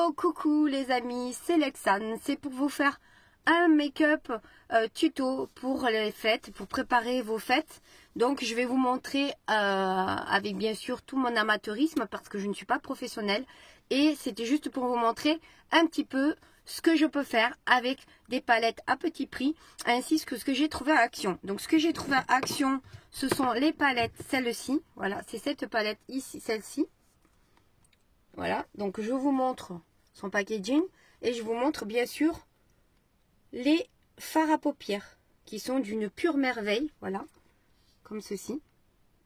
Hello, coucou les amis, c'est Lexane. C'est pour vous faire un make-up tuto pour les fêtes, pour préparer vos fêtes. Donc je vais vous montrer avec bien sûr tout mon amateurisme parce que je ne suis pas professionnelle. Et c'était juste pour vous montrer un petit peu ce que je peux faire avec des palettes à petit prix, ainsi que ce que j'ai trouvé à Action. Donc ce que j'ai trouvé à Action, ce sont les palettes, celle-ci. Voilà, c'est cette palette ici, celle-ci. Voilà, donc je vous montre son packaging et je vous montre bien sûr les fards à paupières qui sont d'une pure merveille, voilà, comme ceci.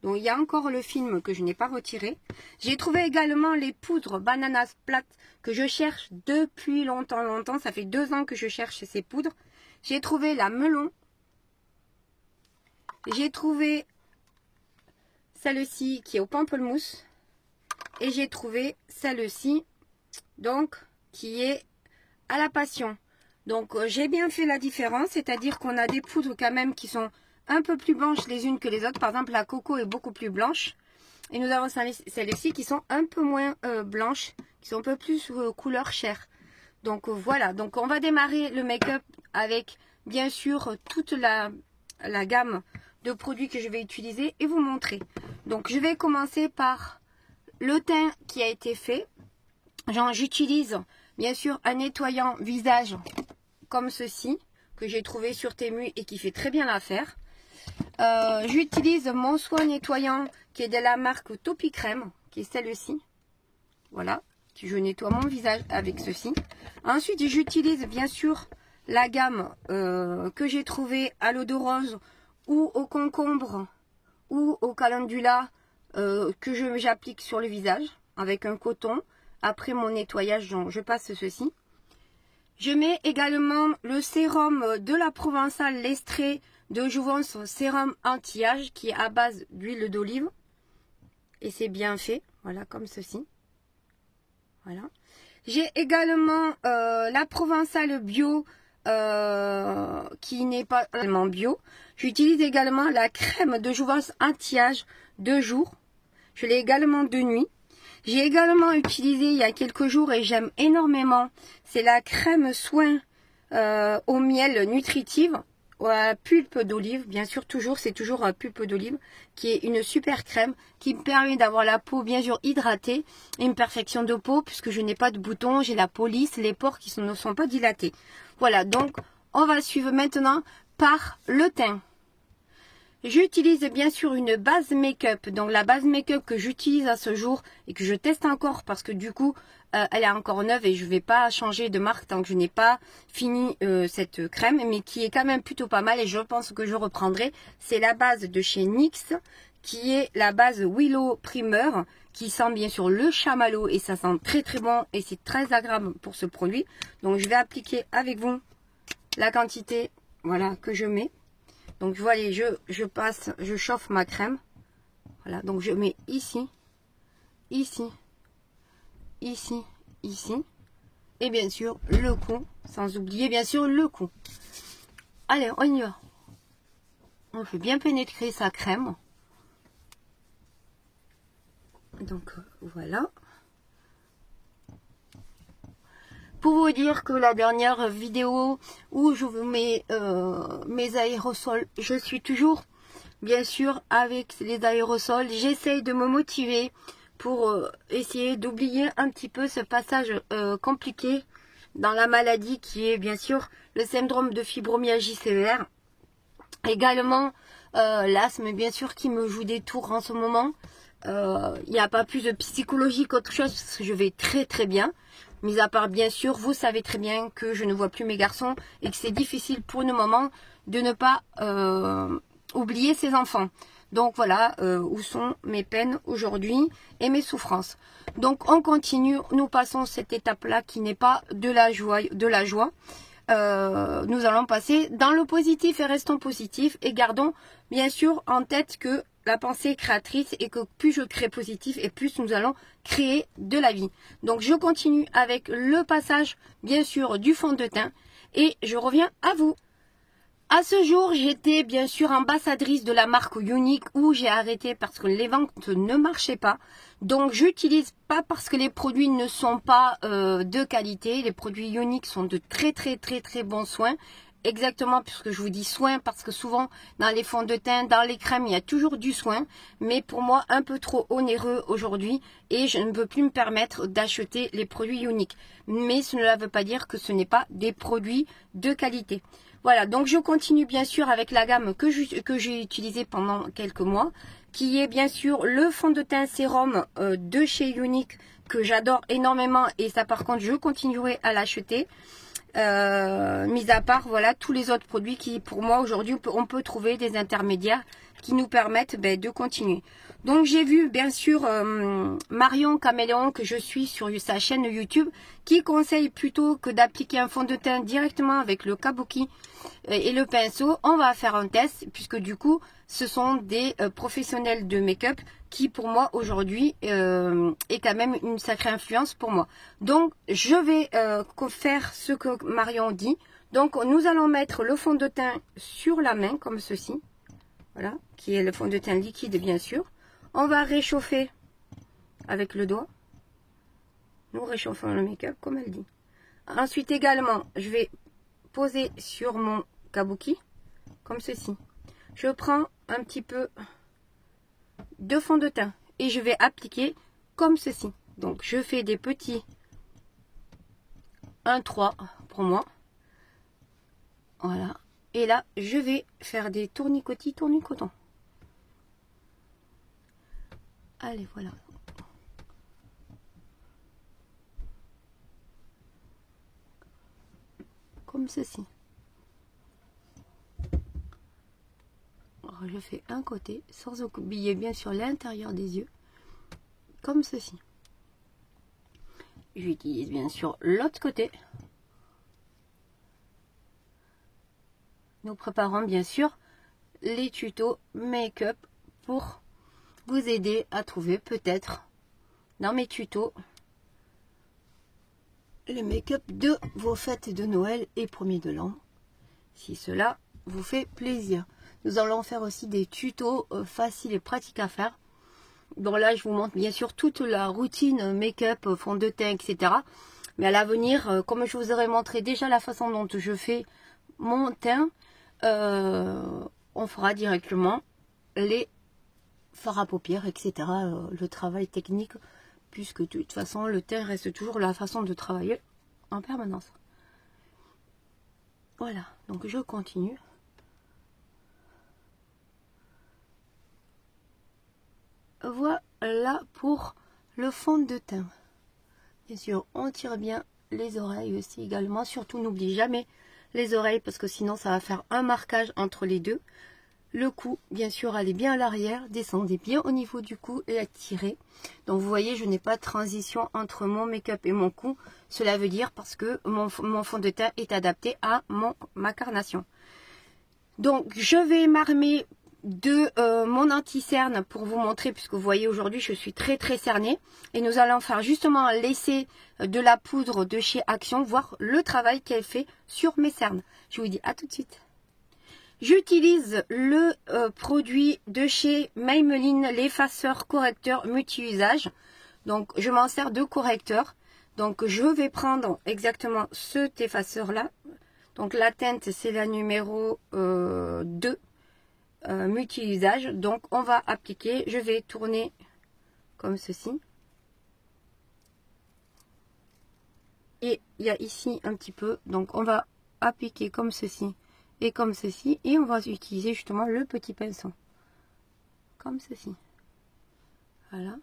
Donc il y a encore le film que je n'ai pas retiré. J'ai trouvé également les poudres Banana Splat que je cherche depuis longtemps. Ça fait 2 ans que je cherche ces poudres. J'ai trouvé la melon. J'ai trouvé celle-ci qui est au pamplemousse. Et j'ai trouvé celle-ci, donc, qui est à la passion. Donc, j'ai bien fait la différence, c'est-à-dire qu'on a des poudres quand même qui sont un peu plus blanches les unes que les autres. Par exemple, la coco est beaucoup plus blanche. Et nous avons celles-ci qui sont un peu moins blanches, qui sont un peu plus couleur chair. Donc, voilà. Donc, on va démarrer le make-up avec, bien sûr, toute la gamme de produits que je vais utiliser et vous montrer. Donc, je vais commencer par le teint qui a été fait. J'utilise bien sûr un nettoyant visage comme ceci que j'ai trouvé sur Temu et qui fait très bien l'affaire. J'utilise mon soin nettoyant qui est de la marque Topicrème, qui est celle-ci. Voilà, je nettoie mon visage avec ceci. Ensuite, j'utilise bien sûr la gamme que j'ai trouvée à l'eau de rose ou au concombre ou au calendula, que j'applique sur le visage avec un coton. Après mon nettoyage, je passe ceci. Je mets également le sérum de la Provençale Lestrée de Jouvence, sérum anti-âge qui est à base d'huile d'olive. Et c'est bien fait, voilà, comme ceci. Voilà. J'ai également la Provençale bio qui n'est pas vraiment bio. J'utilise également la crème de Jouvence anti-âge de jour. Je l'ai également de nuit. J'ai également utilisé il y a quelques jours et j'aime énormément. C'est la crème soin au miel nutritive, à pulpe d'olive. Bien sûr, c'est toujours à pulpe d'olive, qui est une super crème qui me permet d'avoir la peau bien sûr hydratée et une perfection de peau puisque je n'ai pas de boutons, j'ai la peau lisse, les pores qui ne sont pas dilatés. Voilà, donc on va suivre maintenant par le teint. J'utilise bien sûr une base make-up. Donc la base make-up que j'utilise à ce jour et que je teste encore parce que du coup elle est encore neuve et je ne vais pas changer de marque tant que je n'ai pas fini cette crème, mais qui est quand même plutôt pas mal et je pense que je reprendrai. C'est la base de chez NYX qui est la base Willow Primer qui sent bien sûr le chamallow et ça sent très très bon et c'est très agréable pour ce produit. Donc je vais appliquer avec vous la quantité, voilà, que je mets. Donc voilà, je chauffe ma crème. Voilà, donc je mets ici, ici, ici, ici. Et bien sûr le cou, sans oublier bien sûr le cou. Allez, on y va. On fait bien pénétrer sa crème. Donc voilà. Pour vous dire que la dernière vidéo où je vous mets mes aérosols, je suis toujours bien sûr avec les aérosols. J'essaye de me motiver pour essayer d'oublier un petit peu ce passage compliqué dans la maladie qui est bien sûr le syndrome de fibromyalgie sévère. Également l'asthme bien sûr qui me joue des tours en ce moment. Il n'y a pas plus de psychologie qu'autre chose parce que je vais très très bien. Mis à part, bien sûr, vous savez très bien que je ne vois plus mes garçons et que c'est difficile pour le moment de ne pas oublier ses enfants. Donc voilà où sont mes peines aujourd'hui et mes souffrances. Donc on continue, nous passons cette étape-là qui n'est pas de la joie. Nous allons passer dans le positif et restons positifs et gardons bien sûr en tête que la pensée est créatrice et que plus je crée positif et plus nous allons créer de la vie. Donc je continue avec le passage bien sûr du fond de teint et je reviens à vous. À ce jour, j'étais bien sûr ambassadrice de la marque Unique où j'ai arrêté parce que les ventes ne marchaient pas. Donc, j'utilise pas parce que les produits ne sont pas de qualité. Les produits Unique sont de très bons soins. Exactement, puisque je vous dis soin parce que souvent dans les fonds de teint, dans les crèmes, il y a toujours du soin. Mais pour moi, un peu trop onéreux aujourd'hui et je ne peux plus me permettre d'acheter les produits Unique. Mais cela ne veut pas dire que ce n'est pas des produits de qualité. Voilà, donc je continue bien sûr avec la gamme que j'ai utilisée pendant quelques mois, qui est bien sûr le fond de teint sérum de chez Unique, que j'adore énormément, et ça par contre je continuerai à l'acheter. Mis à part voilà tous les autres produits qui pour moi aujourd'hui on peut trouver des intermédiaires qui nous permettent de continuer. Donc j'ai vu bien sûr Marion Caméléon que je suis sur sa chaîne YouTube qui conseille plutôt que d'appliquer un fond de teint directement avec le kabuki et le pinceau. On va faire un test puisque du coup ce sont des professionnels de make-up qui pour moi aujourd'hui est quand même une sacrée influence pour moi. Donc je vais faire ce que Marion dit. Donc nous allons mettre le fond de teint sur la main comme ceci. Voilà, qui est le fond de teint liquide bien sûr. On va réchauffer avec le doigt. Nous réchauffons le make-up comme elle dit. Ensuite également, je vais poser sur mon kabuki comme ceci. Je prends un petit peu de fond de teint et je vais appliquer comme ceci. Donc je fais des petits 1-3 pour moi. Voilà. Et là, je vais faire des tournicotis, tournicotons. Allez, voilà. Comme ceci. Alors, je fais un côté sans oublier bien sûr l'intérieur des yeux. Comme ceci. J'utilise bien sûr l'autre côté. Nous préparons bien sûr les tutos make-up pour vous aider à trouver peut-être dans mes tutos le make-up de vos fêtes de Noël et premier de l'an, si cela vous fait plaisir. Nous allons faire aussi des tutos faciles et pratiques à faire. Bon là je vous montre bien sûr toute la routine make-up, fond de teint, etc. Mais à l'avenir, comme je vous aurais montré déjà la façon dont je fais mon teint, on fera directement les fards à paupières, etc. Le travail technique, puisque de toute façon le teint reste toujours la façon de travailler en permanence. Voilà, donc je continue. Voilà pour le fond de teint. Bien sûr, on tire bien les oreilles aussi également. Surtout, n'oublie jamais les oreilles parce que sinon, ça va faire un marquage entre les deux. Le cou, bien sûr, allez bien à l'arrière. Descendez bien au niveau du cou et attirez. Donc, vous voyez, je n'ai pas de transition entre mon make-up et mon cou. Cela veut dire parce que mon fond de teint est adapté à ma carnation. Donc, je vais m'armer de mon anti-cerne pour vous montrer, puisque vous voyez aujourd'hui je suis très cernée, et nous allons faire justement l'essai de la poudre de chez Action, voir le travail qu'elle fait sur mes cernes. Je vous dis à tout de suite. J'utilise le produit de chez Maybelline, l'effaceur correcteur multi-usage. Donc je m'en sers de correcteur. Donc je vais prendre exactement cet effaceur là. Donc la teinte c'est la numéro 2. Multi-usage. Donc on va appliquer, je vais tourner comme ceci et il y a ici un petit peu, donc on va appliquer comme ceci et comme ceci et on va utiliser justement le petit pinceau comme ceci. Voilà,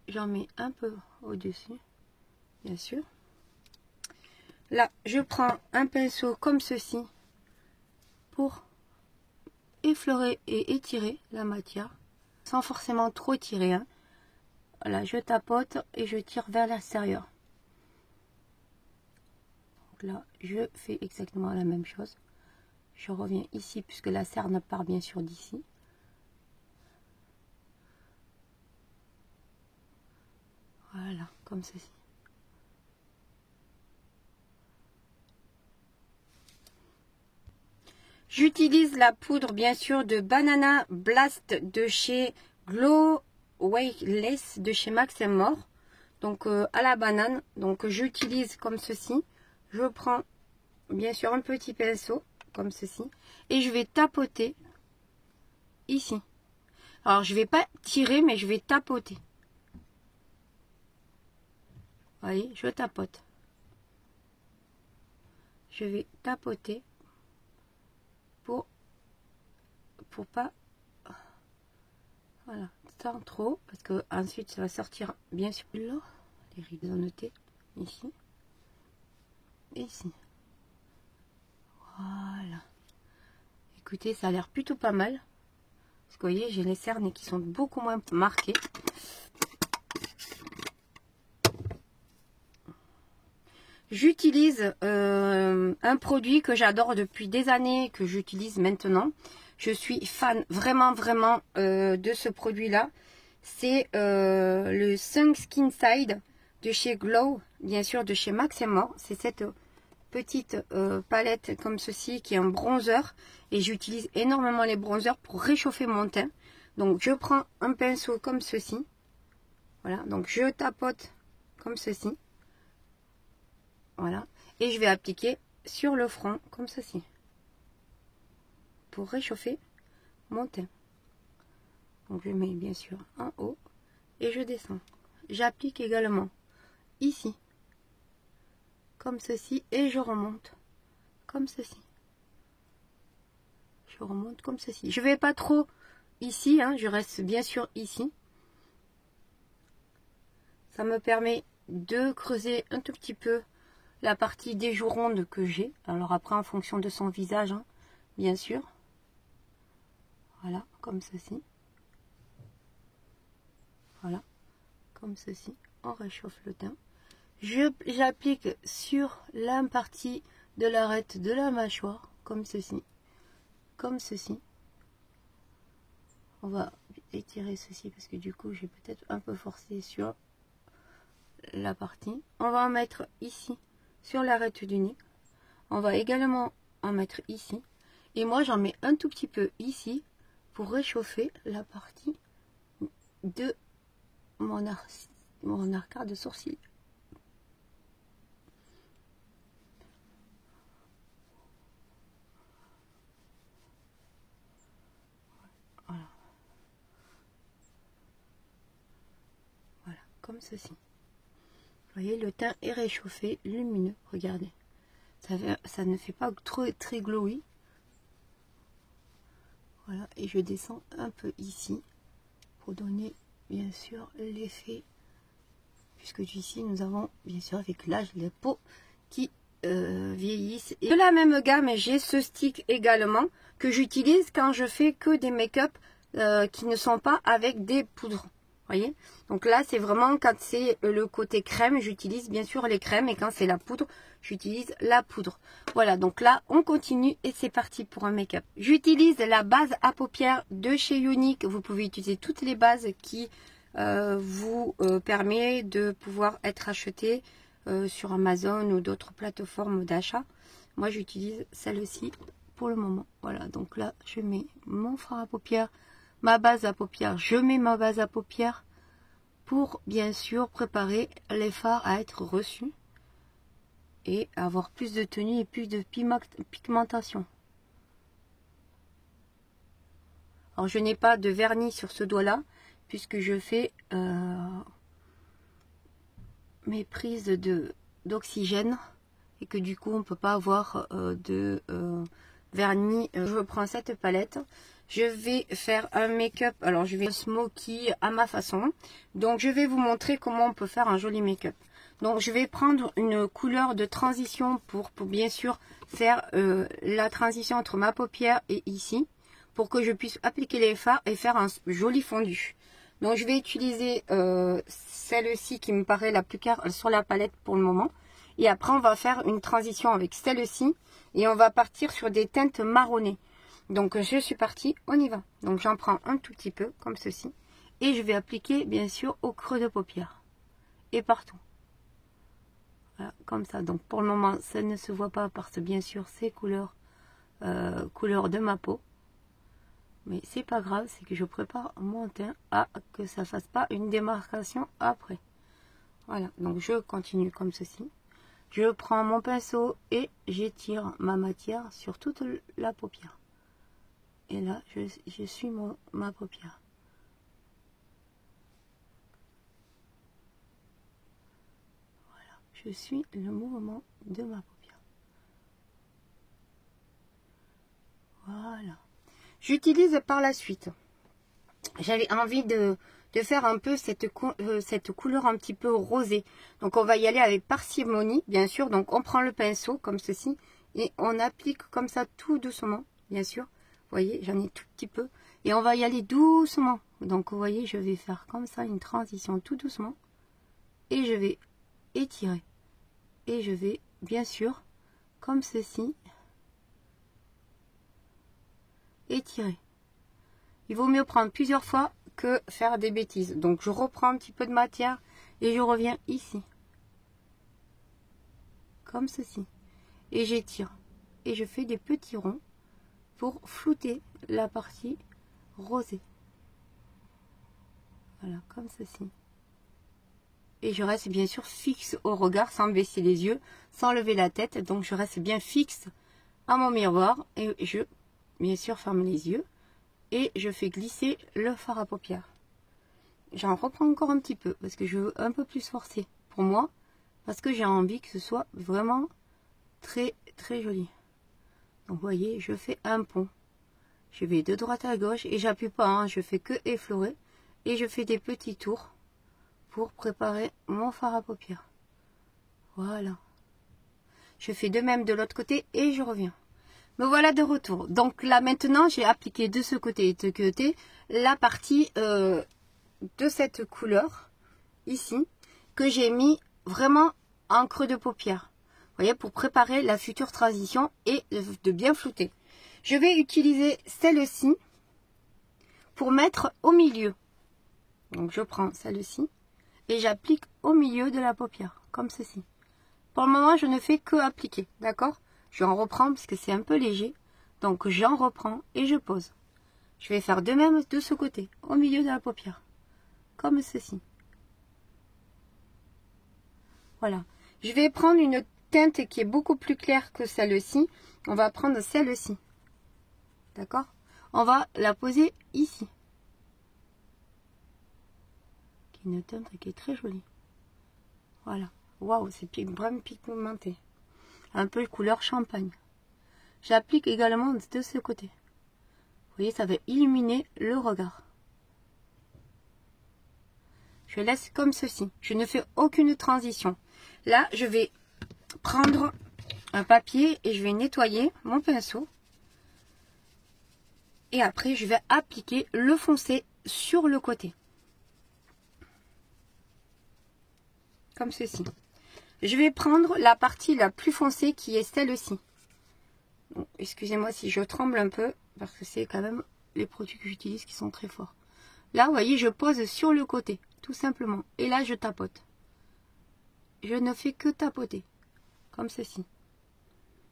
j'en mets un peu au dessus bien sûr. Là je prends un pinceau comme ceci pour effleurer et étirer la matière sans forcément trop tirer, hein. Voilà, je tapote et je tire vers l'extérieur. Donc là je fais exactement la même chose. Je reviens ici puisque la cerne part bien sûr d'ici. Voilà, comme ceci. J'utilise la poudre bien sûr de Banana Blast de chez Glow Weightless de chez Max & More. Donc à la banane. Donc j'utilise comme ceci. Je prends bien sûr un petit pinceau comme ceci. Et je vais tapoter ici. Alors je vais pas tirer mais je vais tapoter. Vous voyez, je tapote. Je vais tapoter pour pas, voilà, sans trop, parce que ensuite ça va sortir bien sûr là, les rides ont noté ici, et ici. Voilà. Écoutez, ça a l'air plutôt pas mal. Parce que vous voyez, j'ai les cernes qui sont beaucoup moins marquées. J'utilise un produit que j'adore depuis des années, que j'utilise maintenant. Je suis fan vraiment de ce produit-là. C'est le Sun Skin Side de chez Glow, bien sûr de chez Max & More. C'est cette petite palette comme ceci qui est un bronzer. Et j'utilise énormément les bronzers pour réchauffer mon teint. Donc je prends un pinceau comme ceci. Voilà, donc je tapote comme ceci. Voilà, et je vais appliquer sur le front comme ceci pour réchauffer mon teint. Donc je mets bien sûr en haut et je descends. J'applique également ici comme ceci et je remonte comme ceci. Je remonte comme ceci. Je vais pas trop ici, hein, je reste bien sûr ici. Ça me permet de creuser un tout petit peu la partie des joues rondes que j'ai. Alors après en fonction de son visage, hein, bien sûr. Voilà, comme ceci. Voilà, comme ceci. On réchauffe le teint. J'applique sur la partie de l'arête de la mâchoire, comme ceci. Comme ceci. On va étirer ceci parce que du coup j'ai peut-être un peu forcé sur la partie. On va en mettre ici sur l'arête du nez. On va également en mettre ici. Et moi j'en mets un tout petit peu ici pour réchauffer la partie de mon arcade de sourcil. Voilà. Voilà, comme ceci. Vous voyez, le teint est réchauffé, lumineux. Regardez. Ça ne fait pas trop très glowy. Voilà, et je descends un peu ici pour donner bien sûr l'effet, puisque ici nous avons bien sûr avec l'âge les peaux qui vieillissent. Et de la même gamme, j'ai ce stick également que j'utilise quand je fais que des make-up qui ne sont pas avec des poudres. Voyez, donc là c'est vraiment quand c'est le côté crème, j'utilise bien sûr les crèmes, et quand c'est la poudre, j'utilise la poudre. Voilà, donc là on continue et c'est parti pour un make-up. J'utilise la base à paupières de chez Younique. Vous pouvez utiliser toutes les bases qui vous permet de pouvoir être acheté sur Amazon ou d'autres plateformes d'achat. Moi j'utilise celle-ci pour le moment. Voilà, donc là je mets mon fard à paupières, ma base à paupières, je mets ma base à paupières pour bien sûr préparer les fards à être reçus et avoir plus de tenue et plus de pigmentation. Alors je n'ai pas de vernis sur ce doigt là puisque je fais mes prises d'oxygène et que du coup on peut pas avoir de vernis. Je prends cette palette. Je vais faire un make-up. Alors je vais smoky à ma façon. Donc je vais vous montrer comment on peut faire un joli make-up. Donc je vais prendre une couleur de transition pour bien sûr faire la transition entre ma paupière et ici, pour que je puisse appliquer les fards et faire un joli fondu. Donc je vais utiliser celle-ci qui me paraît la plus claire sur la palette pour le moment. Et après on va faire une transition avec celle-ci et on va partir sur des teintes marronnées. Donc je suis partie, on y va. Donc j'en prends un tout petit peu comme ceci et je vais appliquer bien sûr au creux de paupière et partout. Voilà, comme ça. Donc pour le moment ça ne se voit pas parce que bien sûr ces couleurs couleur de ma peau. Mais c'est pas grave, c'est que je prépare mon teint à que ça fasse pas une démarcation après. Voilà, donc je continue comme ceci. Je prends mon pinceau et j'étire ma matière sur toute la paupière. Et là, je suis ma paupière. Voilà, je suis le mouvement de ma paupière. Voilà. J'utilise par la suite. J'avais envie de faire un peu cette couleur un petit peu rosée. Donc on va y aller avec parcimonie, bien sûr. Donc on prend le pinceau comme ceci et on applique comme ça tout doucement, bien sûr. Vous voyez, j'en ai tout petit peu. Et on va y aller doucement. Donc vous voyez, je vais faire comme ça une transition tout doucement. Et je vais étirer. Et je vais, bien sûr, comme ceci, étirer. Il vaut mieux prendre plusieurs fois que faire des bêtises. Donc je reprends un petit peu de matière et je reviens ici. Comme ceci. Et j'étire. Et je fais des petits ronds pour flouter la partie rosée. Voilà, comme ceci. Et je reste bien sûr fixe au regard sans baisser les yeux, sans lever la tête. Donc je reste bien fixe à mon miroir et je, bien sûr, ferme les yeux. Et je fais glisser le fard à paupières. J'en reprends encore un petit peu parce que je veux un peu plus forcer pour moi. Parce que j'ai envie que ce soit vraiment très très joli. Donc vous voyez, je fais un pont. Je vais de droite à gauche et j'appuie pas, hein, je fais que effleurer. Et je fais des petits tours pour préparer mon fard à paupières. Voilà. Je fais de même de l'autre côté et je reviens. Me voilà de retour. Donc là maintenant, j'ai appliqué de ce côté et de ce côté la partie de cette couleur ici que j'ai mis vraiment en creux de paupière. Vous voyez, pour préparer la future transition et de bien flouter. Je vais utiliser celle-ci pour mettre au milieu. Donc je prends celle-ci et j'applique au milieu de la paupière, comme ceci. Pour le moment, je ne fais que appliquer, d'accord? J'en reprends parce que c'est un peu léger. Donc j'en reprends et je pose. Je vais faire de même de ce côté, au milieu de la paupière. Comme ceci. Voilà. Je vais prendre une teinte qui est beaucoup plus claire que celle-ci. On va prendre celle-ci. D'accord? On va la poser ici. Qui est une teinte qui est très jolie. Voilà. Waouh, c'est vraiment pigmenté. Un peu couleur champagne. J'applique également de ce côté. Vous voyez, ça va illuminer le regard. Je laisse comme ceci. Je ne fais aucune transition. Là, je vais prendre un papier et je vais nettoyer mon pinceau. Et après, je vais appliquer le foncé sur le côté. Comme ceci. Je vais prendre la partie la plus foncée qui est celle-ci. Excusez-moi si je tremble un peu, parce que c'est quand même les produits que j'utilise qui sont très forts. Là, vous voyez, je pose sur le côté, tout simplement. Et là, je tapote. Je ne fais que tapoter, comme ceci.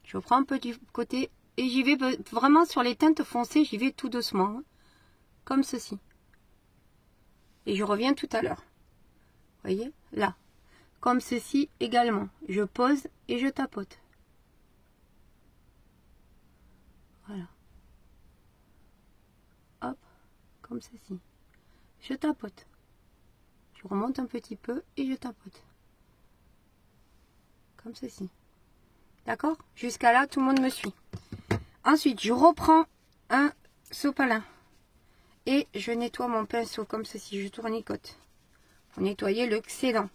Je prends un peu du côté et j'y vais vraiment sur les teintes foncées, j'y vais tout doucement, hein, comme ceci. Et je reviens tout à l'heure. Vous voyez, là. Comme ceci également. Je pose et je tapote. Voilà. Hop, comme ceci. Je tapote. Je remonte un petit peu et je tapote. Comme ceci. D'accord? Jusqu'à là, tout le monde me suit. Ensuite, je reprends un sopalin. Et je nettoie mon pinceau comme ceci. Je tournicote. Pour nettoyer l'excédent.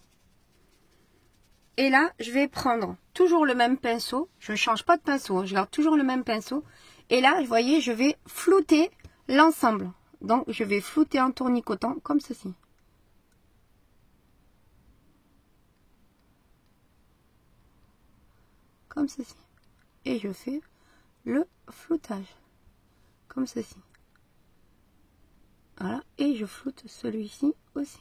Et là, je vais prendre toujours le même pinceau. Je ne change pas de pinceau. Hein, je garde toujours le même pinceau. Et là, vous voyez, je vais flouter l'ensemble. Donc, je vais flouter en tournicotant comme ceci. Comme ceci. Et je fais le floutage. Comme ceci. Voilà. Et je floute celui-ci aussi.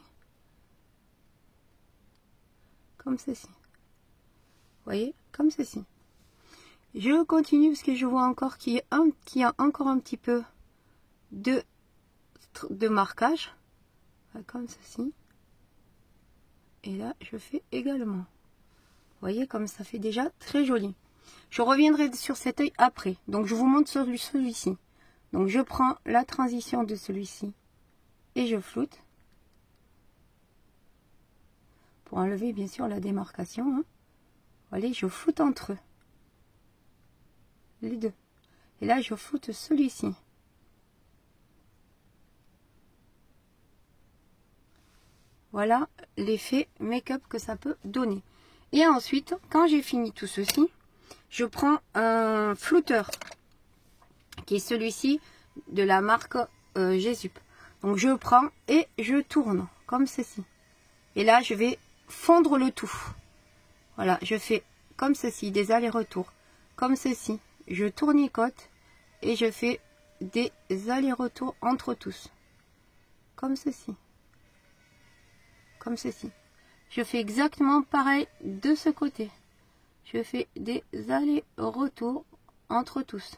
Comme ceci. Vous voyez, comme ceci. Je continue parce que je vois encore qu'il y a encore un petit peu de marquage. Comme ceci. Et là, je fais également. Vous voyez comme ça fait déjà très joli. Je reviendrai sur cet œil après. Donc, je vous montre celui-ci. Donc, je prends la transition de celui-ci et je floute. Pour enlever, bien sûr, la démarcation. Hein. Allez, je floute entre eux. Les deux. Et là, je floute celui-ci. Voilà l'effet make-up que ça peut donner. Et ensuite, quand j'ai fini tout ceci, je prends un flouteur qui est celui-ci de la marque G-Sup. Donc je prends et je tourne comme ceci. Et là, je vais fondre le tout. Voilà, je fais comme ceci, des allers-retours. Comme ceci, je tournicote et je fais des allers-retours entre tous. Comme ceci. Comme ceci. Je fais exactement pareil de ce côté. Je fais des allers-retours entre tous.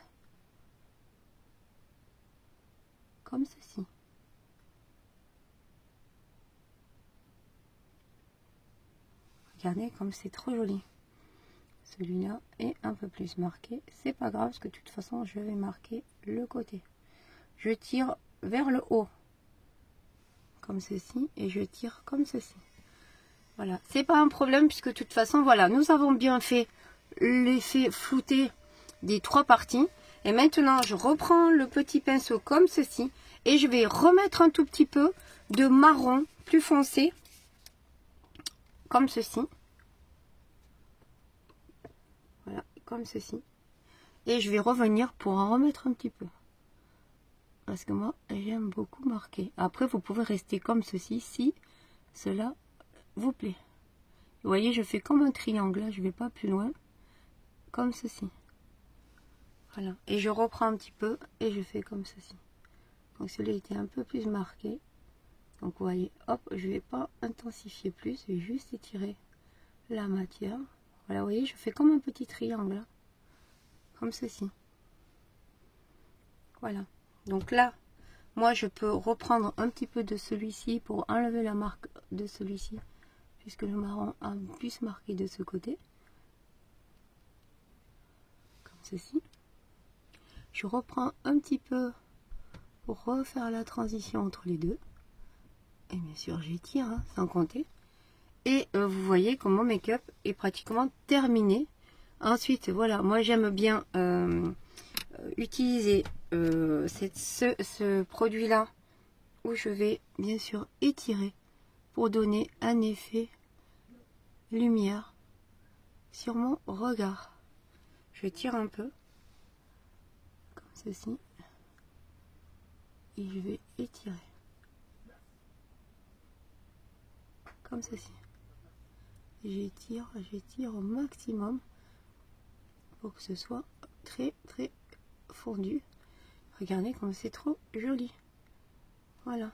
Comme ceci. Regardez comme c'est trop joli. Celui-là est un peu plus marqué. C'est pas grave parce que de toute façon je vais marquer le côté. Je tire vers le haut. Comme ceci. Et je tire comme ceci. Voilà, c'est pas un problème puisque de toute façon, voilà, nous avons bien fait l'effet flouté des trois parties. Et maintenant, je reprends le petit pinceau comme ceci et je vais remettre un tout petit peu de marron plus foncé, comme ceci. Voilà, comme ceci. Et je vais revenir pour en remettre un petit peu. Parce que moi, j'aime beaucoup marquer. Après, vous pouvez rester comme ceci si cela vous plaît. Vous voyez, je fais comme un triangle, là, je vais pas plus loin, comme ceci. Voilà, et je reprends un petit peu et je fais comme ceci. Donc celui-là était un peu plus marqué. Donc vous voyez, hop, je vais pas intensifier plus, je vais juste étirer la matière. Voilà, vous voyez, je fais comme un petit triangle, là, comme ceci. Voilà, donc là, moi je peux reprendre un petit peu de celui-ci pour enlever la marque de celui-ci. Puisque le marron a plus marqué de ce côté. Comme ceci. Je reprends un petit peu pour refaire la transition entre les deux. Et bien sûr, j'étire, hein, sans compter. Et vous voyez que mon make-up est pratiquement terminé. Ensuite, voilà, moi j'aime bien utiliser ce produit-là où je vais bien sûr étirer pour donner un effet lumière sur mon regard. Je tire un peu comme ceci et je vais étirer comme ceci. J'étire au maximum pour que ce soit très très fondu. Regardez comme c'est trop joli. Voilà,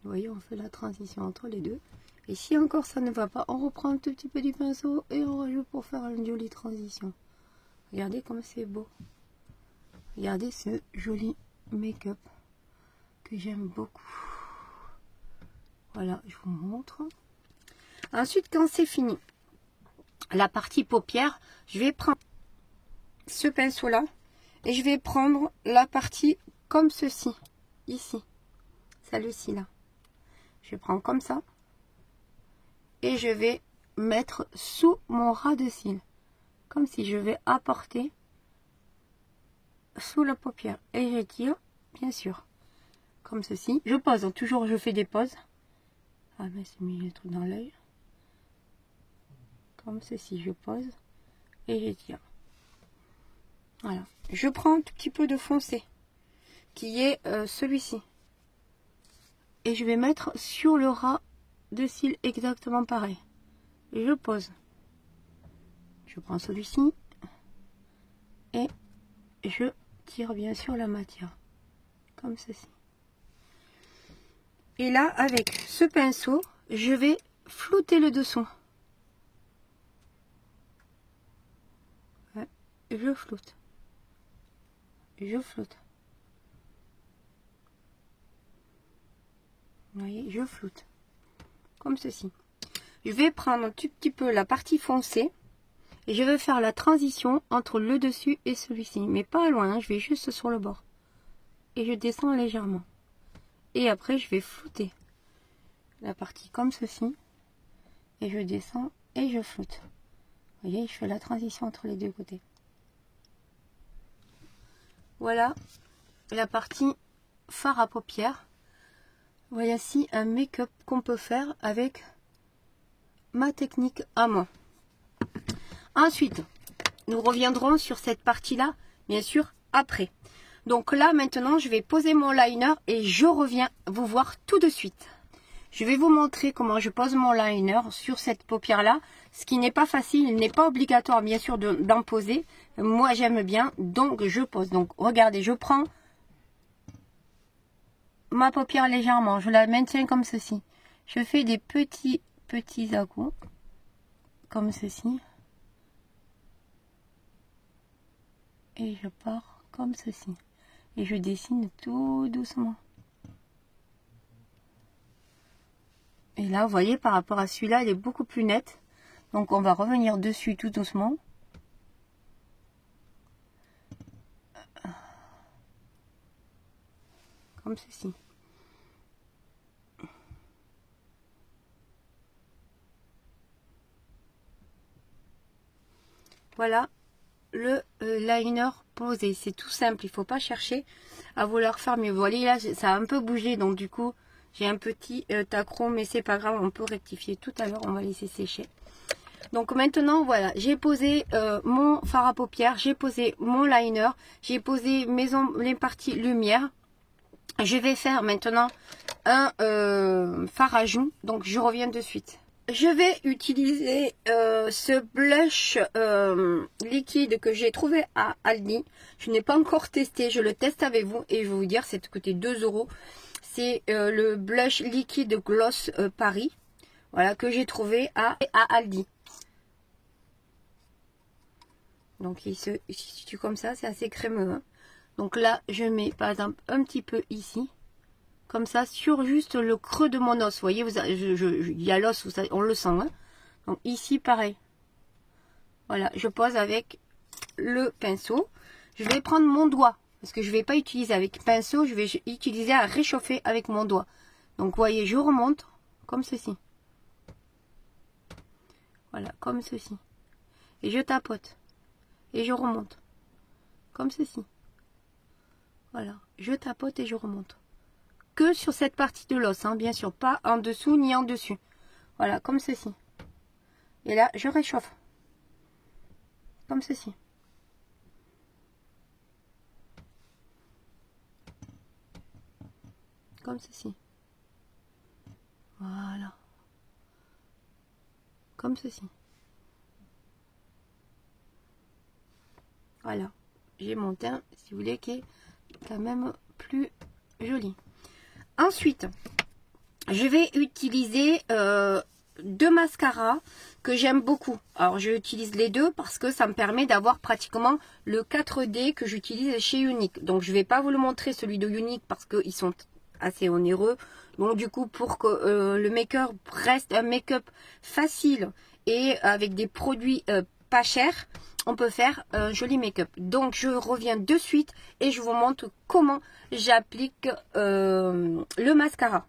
vous voyez, on fait la transition entre les deux. Et si encore ça ne va pas, on reprend un tout petit peu du pinceau et on rajoute pour faire une jolie transition. Regardez comme c'est beau. Regardez ce joli make-up que j'aime beaucoup. Voilà, je vous montre. Ensuite, quand c'est fini, la partie paupières, je vais prendre ce pinceau-là et je vais prendre la partie comme ceci, ici, celle-ci là. Je prends comme ça. Et je vais mettre sous mon ras de cils. Comme si je vais apporter sous la paupière. Et je tire, bien sûr. Comme ceci. Je pose, donc toujours je fais des pauses. Ah mais c'est mis le truc dans l'œil. Comme ceci, je pose. Et je tire. Voilà. Je prends un tout petit peu de foncé. Qui est celui-ci. Et je vais mettre sur le ras de cils exactement pareil. Je pose. Je prends celui-ci et je tire bien sûr la matière comme ceci. Et là, avec ce pinceau, je vais flouter le dessous. je floute. Je floute. Vous voyez, je floute. Comme ceci. Je vais prendre un tout petit peu la partie foncée. Et je vais faire la transition entre le dessus et celui-ci. Mais pas loin, hein, je vais juste sur le bord. Et je descends légèrement. Et après, je vais flouter la partie comme ceci. Et je descends et je floute. Vous voyez, je fais la transition entre les deux côtés. Voilà la partie fard à paupières. Voilà ici un make-up qu'on peut faire avec ma technique à moi. Ensuite, nous reviendrons sur cette partie-là, bien sûr, après. Donc là, maintenant, je vais poser mon liner et je reviens vous voir tout de suite. Je vais vous montrer comment je pose mon liner sur cette paupière-là. Ce qui n'est pas facile, il n'est pas obligatoire, bien sûr, d'en poser. Moi, j'aime bien, donc je pose. Donc, regardez, je prends ma paupière légèrement. Je la maintiens comme ceci. Je fais des petits à-coups, comme ceci. Et je pars comme ceci. Et je dessine tout doucement. Et là, vous voyez, par rapport à celui-là, il est beaucoup plus net. Donc, on va revenir dessus tout doucement. Comme ceci. Voilà le liner posé. C'est tout simple. Il ne faut pas chercher à vouloir faire mieux. Vous voyez, là, ça a un peu bougé. Donc, du coup, j'ai un petit accro. Mais c'est pas grave. On peut rectifier tout à l'heure. On va laisser sécher. Donc, maintenant, voilà. J'ai posé mon fard à paupières. J'ai posé mon liner. J'ai posé les parties lumière. Je vais faire maintenant un fard à joues. Donc, je reviens de suite. Je vais utiliser ce blush liquide que j'ai trouvé à Aldi. Je n'ai pas encore testé, je le teste avec vous et je vais vous dire, c'est coûté 2 €. C'est le blush liquide gloss Paris, voilà, que j'ai trouvé à Aldi. Donc il se situe comme ça, c'est assez crémeux. Hein. Donc là, je mets par exemple un petit peu ici. Comme ça, sur juste le creux de mon os. Vous voyez, il y a l'os, on le sent. Hein. Donc ici, pareil. Voilà, je pose avec le pinceau. Je vais prendre mon doigt. Parce que je ne vais pas utiliser avec pinceau. Je vais utiliser à réchauffer avec mon doigt. Donc, vous voyez, je remonte comme ceci. Voilà, comme ceci. Et je tapote. Et je remonte. Comme ceci. Voilà, je tapote et je remonte. Que sur cette partie de l'os, hein, bien sûr, pas en dessous ni en dessus. Voilà, comme ceci. Et là, je réchauffe. Comme ceci. Comme ceci. Voilà. Comme ceci. Voilà. J'ai mon teint, si vous voulez, qui est quand même plus joli. Ensuite, je vais utiliser 2 mascaras que j'aime beaucoup. Alors, j'utilise les deux parce que ça me permet d'avoir pratiquement le 4D que j'utilise chez Younique. Donc, je ne vais pas vous le montrer, celui de Younique, parce qu'ils sont assez onéreux. Donc, du coup, pour que le make-up reste un make-up facile et avec des produits pas chers, on peut faire un joli make-up. Donc, je reviens de suite et je vous montre comment j'applique le mascara.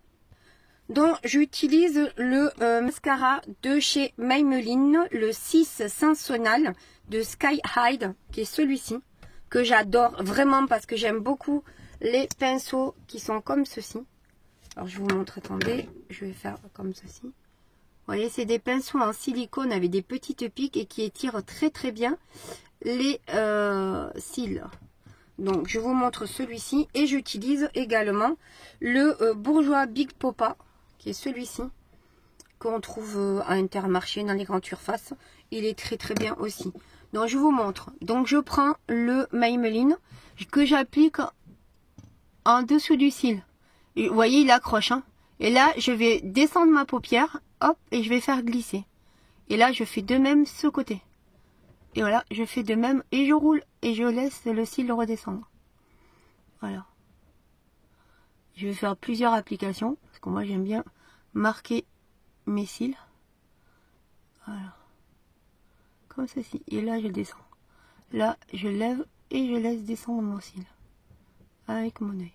Donc, j'utilise le mascara de chez Maybelline, le 6 Sensonal de Sky High, qui est celui-ci, que j'adore vraiment parce que j'aime beaucoup les pinceaux qui sont comme ceci. Alors, je vous montre, attendez, je vais faire comme ceci. Vous voyez, c'est des pinceaux en silicone avec des petites piques et qui étirent très très bien les cils. Donc, je vous montre celui-ci et j'utilise également le Bourjois Big Popa, qui est celui-ci, qu'on trouve à Intermarché dans les grandes surfaces. Il est très très bien aussi. Donc, je vous montre. Donc, je prends le Maybelline que j'applique en dessous du cil. Et vous voyez, il accroche. Hein. Et là, je vais descendre ma paupière, hop, et je vais faire glisser. Et là, je fais de même ce côté. Et voilà, je fais de même et je roule et je laisse le cil redescendre. Voilà. Je vais faire plusieurs applications parce que moi j'aime bien marquer mes cils. Voilà. Comme ceci. Et là je descends. Là je lève et je laisse descendre mon cil. Avec mon œil.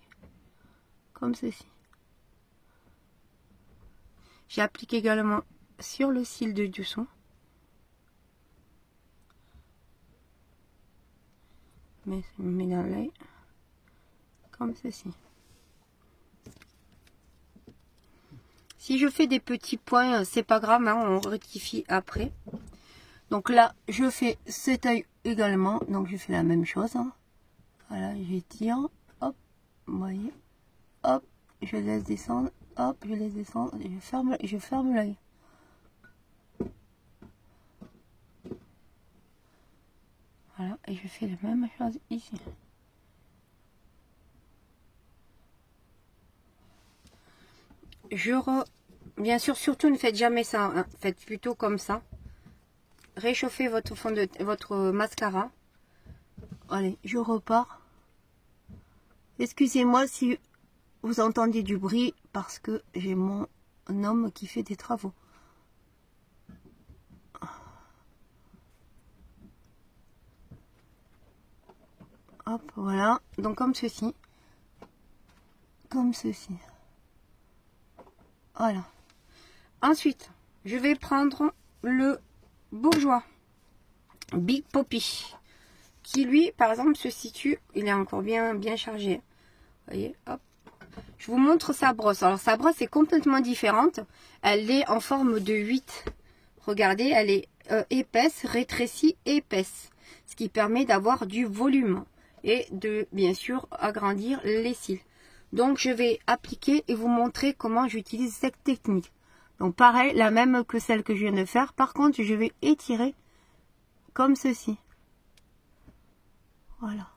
Comme ceci. J'applique également sur le cil de dessous. Mais dans l'œil. Comme ceci. Si je fais des petits points, c'est pas grave, hein, on rectifie après. Donc là, je fais cet œil également. Donc je fais la même chose. Hein. Voilà, j'étire. Hop, vous voyez. Hop, je laisse descendre. Hop, je laisse descendre. Je ferme l'œil. Voilà, et je fais la même chose ici. Bien sûr, surtout ne faites jamais ça. Hein. Faites plutôt comme ça. Réchauffez votre fond de votre mascara. Allez, je repars. Excusez-moi si vous entendez du bruit parce que j'ai mon homme qui fait des travaux. Hop, voilà. Donc comme ceci. Comme ceci. Voilà. Ensuite, je vais prendre le bourgeois Big Poppy, qui lui, par exemple, se situe, il est encore bien chargé. Vous voyez, hop. Je vous montre sa brosse. Alors, sa brosse est complètement différente. Elle est en forme de 8. Regardez, elle est épaisse, rétrécie et épaisse. Ce qui permet d'avoir du volume et de, bien sûr, agrandir les cils. Donc, je vais appliquer et vous montrer comment j'utilise cette technique. Donc, pareil, la même que celle que je viens de faire. Par contre, je vais étirer comme ceci. Voilà.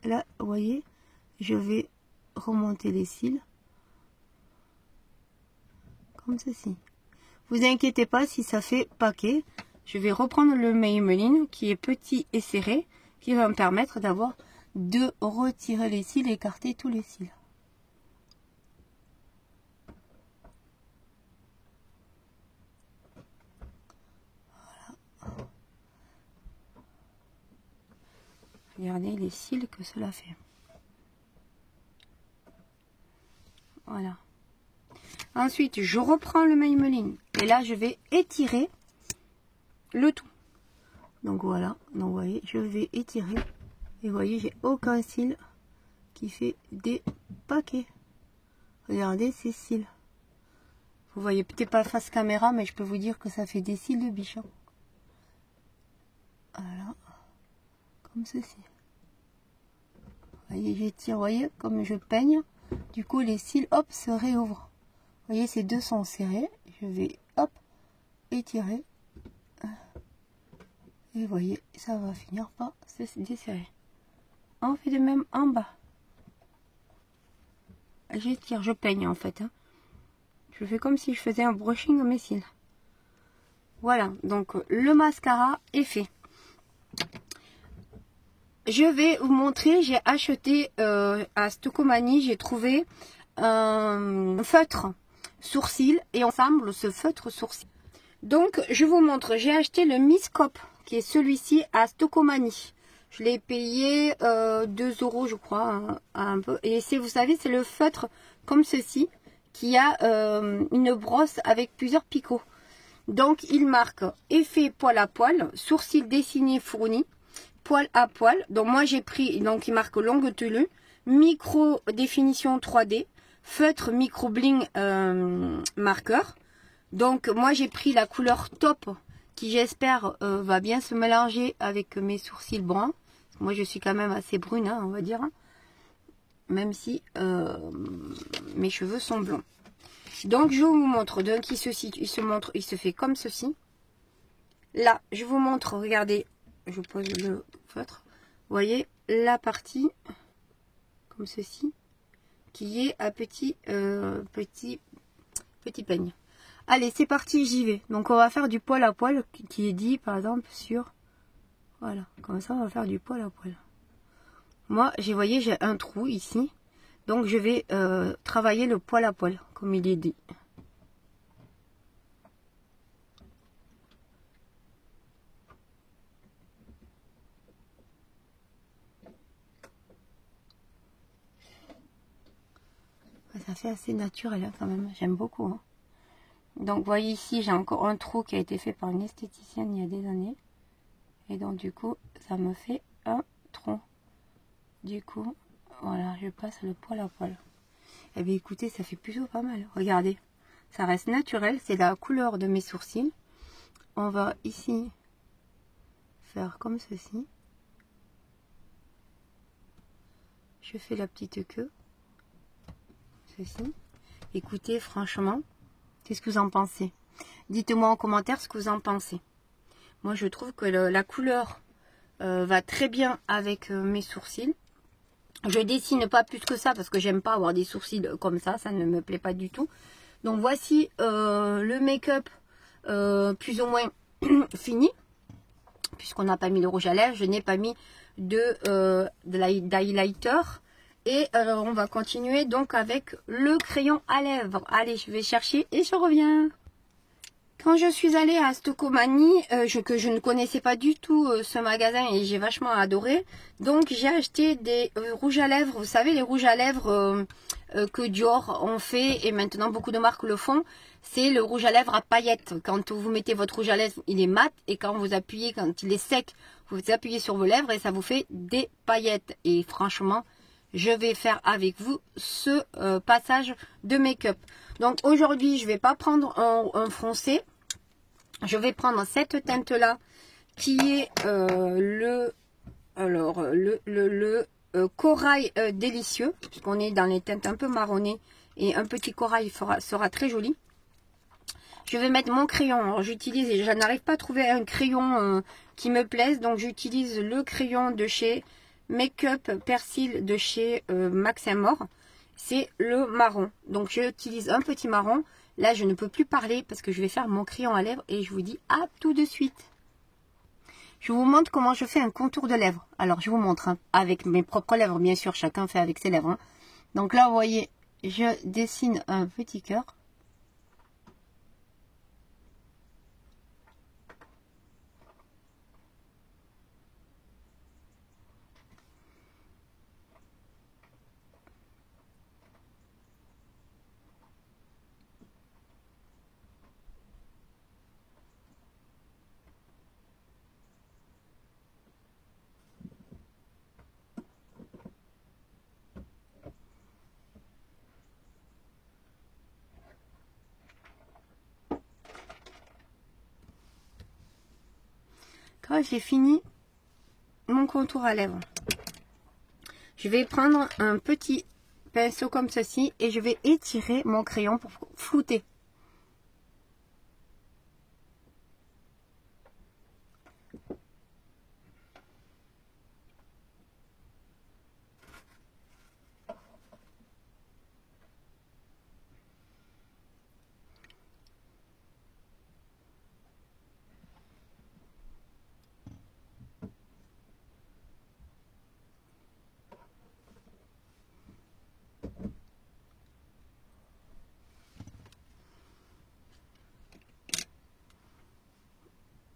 Là, vous voyez, je vais remonter les cils. Comme ceci. Vous inquiétez pas si ça fait paquet. Je vais reprendre le Maybelline qui est petit et serré, qui va me permettre de retirer les cils et écarter tous les cils. Voilà. Regardez les cils que cela fait. Voilà. Ensuite, je reprends le Maybelline et là, je vais étirer le tout. Donc voilà, donc vous voyez, je vais étirer et vous voyez, j'ai aucun cil qui fait des paquets. Regardez ces cils. Vous voyez peut-être pas face caméra, mais je peux vous dire que ça fait des cils de bichon. Voilà, comme ceci. Vous voyez, j'étire, vous voyez, comme je peigne, du coup les cils, hop, se réouvrent. Vous voyez, ces deux sont serrés. Je vais, hop, étirer. Et vous voyez, ça va finir par se desserrer. On fait de même en bas. J'étire, je peigne en fait. Hein. Je fais comme si je faisais un brushing à mes cils. Voilà, donc le mascara est fait. Je vais vous montrer, j'ai acheté à Stokomani, j'ai trouvé un feutre sourcil et ensemble ce feutre sourcil. Donc je vous montre, j'ai acheté le Miscope qui est celui-ci à Stokomani. Je l'ai payé 2 € je crois, un peu. Et vous savez, c'est le feutre comme ceci qui a une brosse avec plusieurs picots. Donc il marque effet poil à poil, sourcil dessiné fourni, poil à poil. Donc moi j'ai pris, donc il marque longue tenue, micro définition 3D, feutre micro bling marqueur. Donc moi j'ai pris la couleur top qui j'espère va bien se mélanger avec mes sourcils bruns. Moi je suis quand même assez brune, hein, on va dire, hein, même si mes cheveux sont blonds. Donc je vous montre, donc il se fait comme ceci. Là je vous montre, regardez, je pose le feutre. Vous voyez la partie comme ceci qui est à petit peigne. Allez, c'est parti, j'y vais. Donc on va faire du poil à poil qui est dit par exemple sur, Voilà, comme ça on va faire du poil à poil. Moi, vous voyez, j'ai un trou ici. Donc je vais travailler le poil à poil, comme il est dit. Ça fait assez naturel hein, quand même, j'aime beaucoup. Hein. Donc vous voyez ici, j'ai encore un trou qui a été fait par une esthéticienne il y a des années. Et donc du coup, ça me fait un tronc. Du coup, voilà, je passe le poil à poil. Et bien écoutez, ça fait plutôt pas mal. Regardez, ça reste naturel, c'est la couleur de mes sourcils. On va ici faire comme ceci. Je fais la petite queue. Ceci. Écoutez, franchement, qu'est-ce que vous en pensez? Dites-moi en commentaire ce que vous en pensez. Moi, je trouve que la couleur va très bien avec mes sourcils. Je dessine pas plus que ça parce que j'aime pas avoir des sourcils comme ça ne me plaît pas du tout. Donc voici le make-up plus ou moins fini. Puisqu'on n'a pas mis le rouge à lèvres, je n'ai pas mis d'highlighter. Et on va continuer donc avec le crayon à lèvres. Allez, je vais chercher et je reviens. Quand je suis allée à Stocomanie, que je ne connaissais pas du tout ce magasin et j'ai vachement adoré. Donc j'ai acheté des rouges à lèvres. Vous savez, les rouges à lèvres que Dior ont fait et maintenant beaucoup de marques le font. C'est le rouge à lèvres à paillettes. Quand vous mettez votre rouge à lèvres, il est mat. Et quand vous appuyez, quand il est sec, vous appuyez sur vos lèvres et ça vous fait des paillettes. Et franchement, je vais faire avec vous ce passage de make-up. Donc aujourd'hui, je ne vais pas prendre un foncé. Je vais prendre cette teinte là qui est le corail délicieux, puisqu'on est dans les teintes un peu marronnées et un petit corail sera très joli. Je vais mettre mon crayon. Alors j'utilise, et je n'arrive pas à trouver un crayon qui me plaise, donc j'utilise le crayon de chez Make-up Persil de chez Max & More. C'est le marron. Donc j'utilise un petit marron. Là, je ne peux plus parler parce que je vais faire mon crayon à lèvres et je vous dis à tout de suite. Je vous montre comment je fais un contour de lèvres. Alors, je vous montre hein, avec mes propres lèvres, bien sûr, chacun fait avec ses lèvres. Hein. Donc là, vous voyez, je dessine un petit cœur. Quand j'ai fini mon contour à lèvres, je vais prendre un petit pinceau comme ceci et je vais étirer mon crayon pour flouter.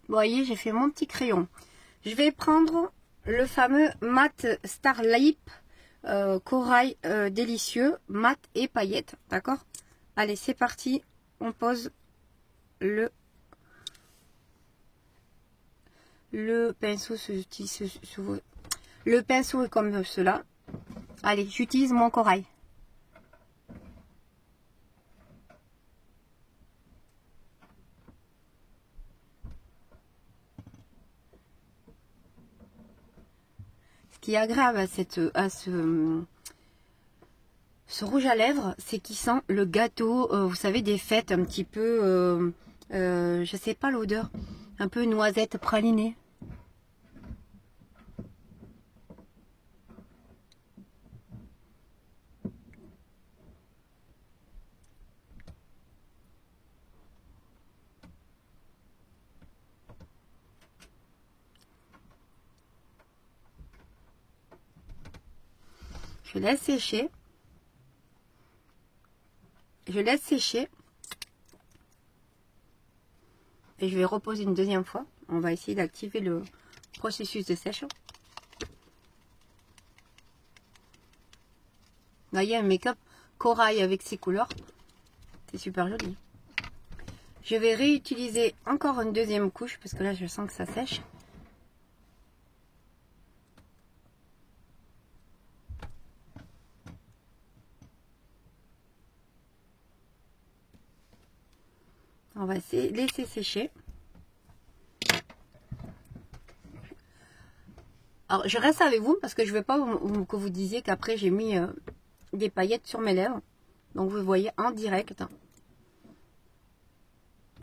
Vous voyez, j'ai fait mon petit crayon. Je vais prendre le fameux mat Starlip corail délicieux, mat et paillettes. D'accord? Allez, c'est parti. On pose le pinceau. Le pinceau est comme cela. Allez, j'utilise mon corail. Ce qui est agréable à ce rouge à lèvres, c'est qu'il sent le gâteau, vous savez, des fêtes un petit peu, je sais pas l'odeur, un peu noisette pralinée. Je laisse sécher. Je laisse sécher. Et je vais reposer une deuxième fois. On va essayer d'activer le processus de sèche. Vous voyez, un make-up corail avec ces couleurs. C'est super joli. Je vais réutiliser encore une deuxième couche parce que là, je sens que ça sèche. On va laisser sécher. Alors, je reste avec vous parce que je ne veux pas que vous disiez qu'après, j'ai mis des paillettes sur mes lèvres. Donc, vous voyez en direct.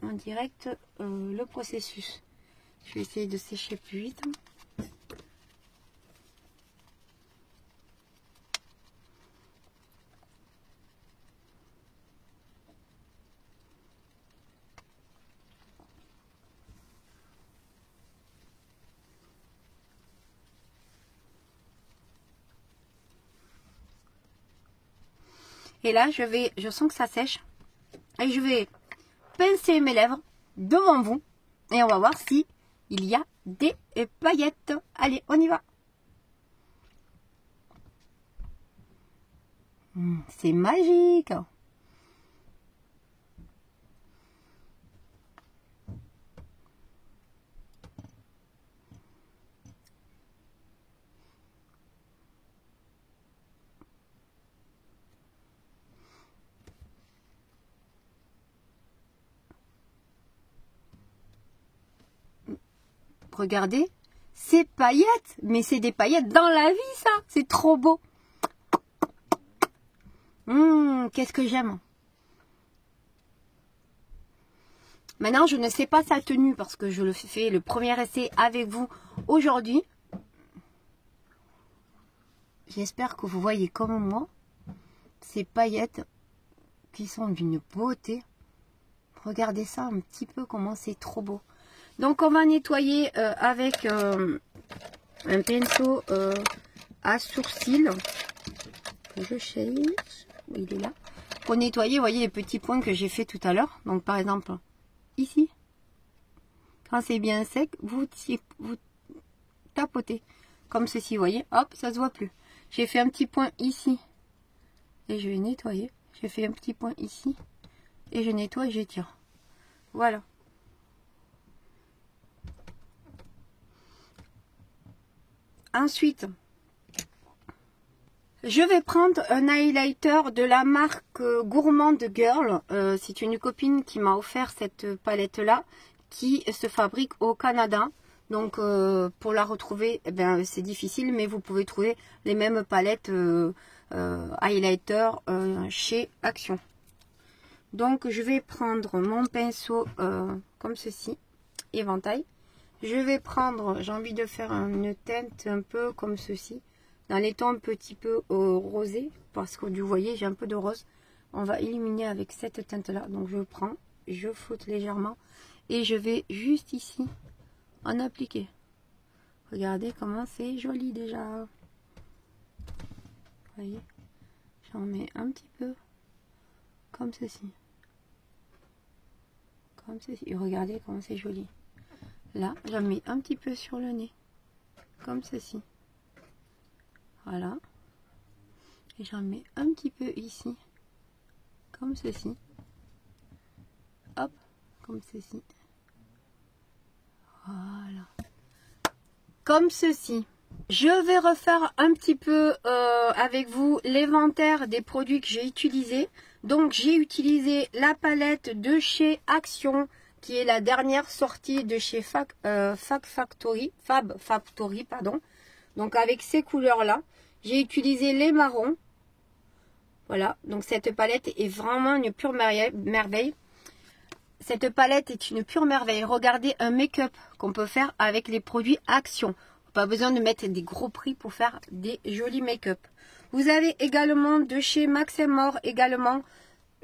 En direct, le processus. Je vais essayer de sécher plus vite. Et là, je sens que ça sèche. Et je vais pincer mes lèvres devant vous. Et on va voir si il y a des paillettes. Allez, on y va. C'est magique. Regardez, ces paillettes, mais c'est des paillettes dans la vie, ça. C'est trop beau. Qu'est-ce que j'aime. Maintenant, je ne sais pas sa tenue parce que je le fais le premier essai avec vous aujourd'hui. J'espère que vous voyez comme moi ces paillettes qui sont d'une beauté. Regardez ça un petit peu, comment c'est trop beau. Donc, on va nettoyer avec un pinceau à sourcils. Je cherche. Oui, il est là. Pour nettoyer, vous voyez les petits points que j'ai fait tout à l'heure. Donc, par exemple, ici. Quand c'est bien sec, vous tapotez. Comme ceci, vous voyez. Hop, ça se voit plus. J'ai fait un petit point ici. Et je vais nettoyer. J'ai fait un petit point ici. Et je nettoie et j'étire. Voilà. Ensuite, je vais prendre un highlighter de la marque Gourmande Girl. C'est une copine qui m'a offert cette palette-là, qui se fabrique au Canada. Donc, pour la retrouver, eh ben, c'est difficile, mais vous pouvez trouver les mêmes palettes highlighter chez Action. Donc, je vais prendre mon pinceau comme ceci, éventail. Je vais prendre, j'ai envie de faire une teinte un peu comme ceci, dans les tons un petit peu rosés, parce que vous voyez, j'ai un peu de rose. On va illuminer avec cette teinte-là. Donc je prends, je flotte légèrement, et je vais juste ici en appliquer. Regardez comment c'est joli déjà. Vous voyez, j'en mets un petit peu, comme ceci. Comme ceci. Et regardez comment c'est joli. Là, j'en mets un petit peu sur le nez, comme ceci. Voilà. Et j'en mets un petit peu ici, comme ceci. Hop, comme ceci. Voilà. Comme ceci. Je vais refaire un petit peu avec vous l'inventaire des produits que j'ai utilisés. Donc, j'ai utilisé la palette de chez Action, qui est la dernière sortie de chez Fab Factory, pardon. Donc avec ces couleurs là, j'ai utilisé les marrons. Voilà, donc cette palette est vraiment une pure merveille. Cette palette est une pure merveille. Regardez un make-up qu'on peut faire avec les produits Action. Pas besoin de mettre des gros prix pour faire des jolis make-up. Vous avez également de chez Max & More également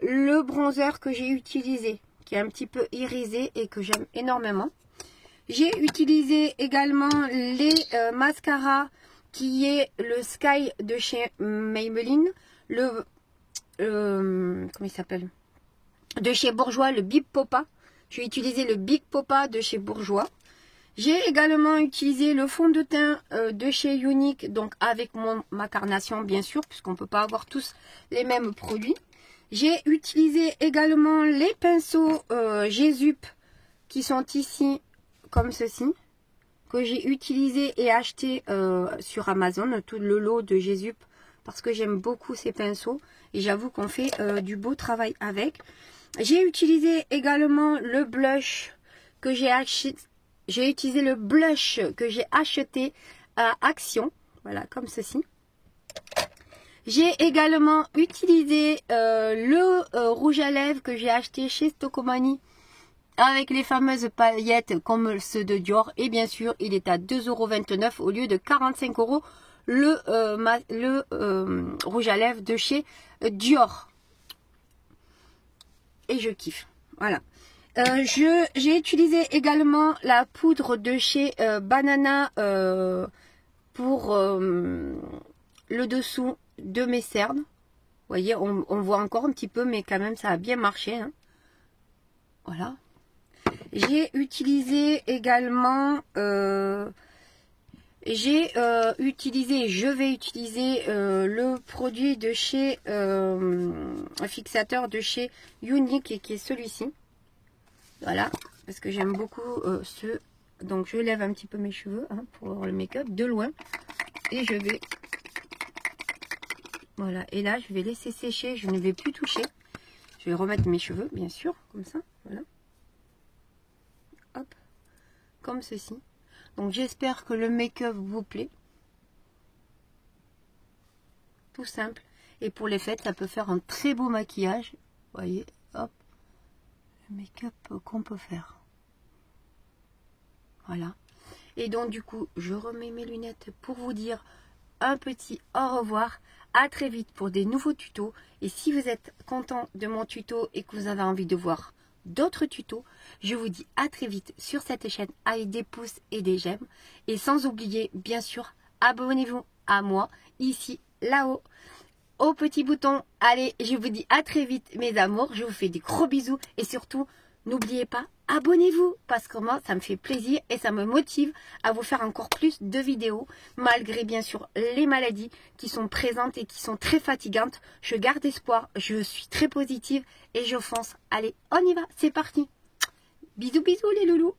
le bronzer que j'ai utilisé, qui est un petit peu irisé et que j'aime énormément. J'ai utilisé également les mascaras qui est le Sky de chez Maybelline, comment il s'appelle, de chez Bourjois, le Big Popa. Je vais utiliser le Big Popa de chez Bourjois. J'ai également utilisé le fond de teint de chez Younique, donc avec ma carnation bien sûr, puisqu'on ne peut pas avoir tous les mêmes produits. J'ai utilisé également les pinceaux Gésup qui sont ici, comme ceci, que j'ai utilisé et acheté sur Amazon, tout le lot de Gésup, parce que j'aime beaucoup ces pinceaux et j'avoue qu'on fait du beau travail avec. J'ai utilisé également le blush que j'ai acheté. J'ai utilisé le blush que j'ai acheté à Action, voilà, comme ceci. J'ai également utilisé le rouge à lèvres que j'ai acheté chez Stocomanie avec les fameuses paillettes comme ceux de Dior. Et bien sûr, il est à 2,29 € au lieu de 45 € le rouge à lèvres de chez Dior. Et je kiffe, voilà. J'ai utilisé également la poudre de chez Banana pour le dessous de mes cernes. Vous voyez, on voit encore un petit peu, mais quand même, ça a bien marché. Hein. Voilà. J'ai utilisé également... je vais utiliser le produit de chez... un fixateur de chez Younique, qui est celui-ci. Voilà, parce que j'aime beaucoup ce... Donc, je lève un petit peu mes cheveux hein, pour avoir le make-up de loin. Et je vais... Voilà, et là, je vais laisser sécher. Je ne vais plus toucher. Je vais remettre mes cheveux, bien sûr, comme ça. Voilà. Hop, comme ceci. Donc, j'espère que le make-up vous plaît. Tout simple. Et pour les fêtes, ça peut faire un très beau maquillage. Vous voyez, hop. Le make-up qu'on peut faire. Voilà. Et donc du coup, je remets mes lunettes pour vous dire un petit au revoir. À très vite pour des nouveaux tutos. Et si vous êtes content de mon tuto et que vous avez envie de voir d'autres tutos, je vous dis à très vite sur cette chaîne avec des pouces et des j'aime. Et sans oublier, bien sûr, abonnez-vous à moi, ici, là-haut, au petit bouton. Allez, je vous dis à très vite mes amours, je vous fais des gros bisous et surtout n'oubliez pas, abonnez-vous parce que moi ça me fait plaisir et ça me motive à vous faire encore plus de vidéos malgré bien sûr les maladies qui sont présentes et qui sont très fatigantes. Je garde espoir, je suis très positive et je fonce. Allez, on y va, c'est parti. Bisous bisous les loulous.